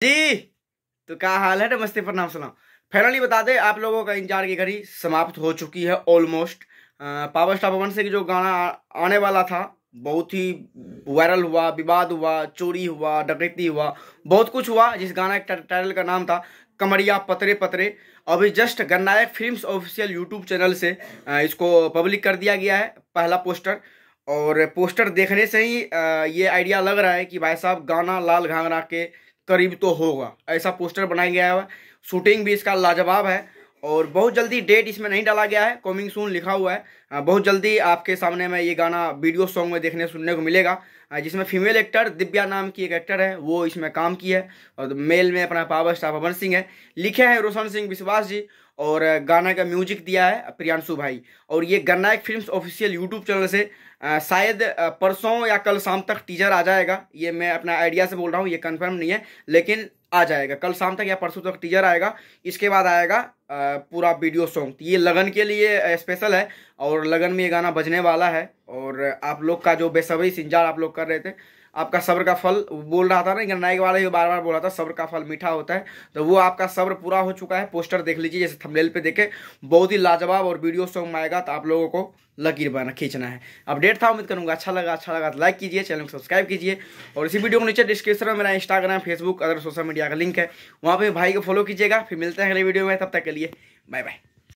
जी तो क्या हाल है। नमस्ते, प्रणाम, सलाम। फाइनली बता दे, आप लोगों का इंतजार की घड़ी समाप्त हो चुकी है almost. Power star Pawan Singh की जो गाना आने वाला था, बहुत ही वायरल हुआ, विवाद हुआ, चोरी हुआ, डकैती हुआ, बहुत कुछ हुआ। जिस गाना के टाइटल का नाम था कमरिया पतरे पतरे, अभी just Gannayak films official YouTube channel से इसको पब्लिक कर दिया गया है, पहला पोस्टर। और पोस्टर देखने से ही ये आइडिया लग रहा है कि भाई साहब गाना लाल घाघरा के करीब तो होगा, ऐसा पोस्टर बनाया गया है। शूटिंग भी इसका लाजवाब है और बहुत जल्दी डेट इसमें नहीं डाला गया है, कमिंग सून लिखा हुआ है। बहुत जल्दी आपके सामने में ये गाना वीडियो सॉन्ग में देखने सुनने को मिलेगा, जिसमें फीमेल एक्टर दिव्या नाम की एक एक्टर है, वो इसमें काम की है। और मेल में अपना पावर स्टार पवन सिंह है, लिखे हैं रोशन सिंह विश्वास जी, और गाना का म्यूजिक दिया है प्रियांशु भाई। और ये गन्नायक फिल्म्स ऑफिशियल यूट्यूब चैनल से शायद परसों या कल शाम तक टीजर आ जाएगा। ये मैं अपना आइडिया से बोल रहा हूँ, ये कंफर्म नहीं है, लेकिन आ जाएगा कल शाम तक या परसों तक टीजर आएगा। इसके बाद आएगा पूरा वीडियो सॉन्ग। ये लगन के लिए स्पेशल है और लगन में ये गाना बजने वाला है। और आप लोग का जो बेसब्री से इंतजार आप लोग कर रहे थे, आपका सब्र का फल बोल रहा था ना, गन्नायक वाला ही बार बार बोल रहा था सब्र का फल मीठा होता है, तो वो आपका सब्र पूरा हो चुका है। पोस्टर देख लीजिए, जैसे थंबनेल पे देखे, बहुत ही लाजवाब। और वीडियो सॉन्ग में आएगा तो आप लोगों को लकीर बना खींचना है। अपडेट था, उम्मीद करूंगा अच्छा लगा तो लाइक कीजिए, चैनल को सब्सक्राइब कीजिए। और इसी वीडियो को नीचे डिस्क्रिप्शन में मेरा Instagram, Facebook, other social media का लिंक है, वहाँ पे भाई को फॉलो कीजिएगा। फिर मिलते हैं अगले वीडियो में, तब तक के लिए बाय बाय।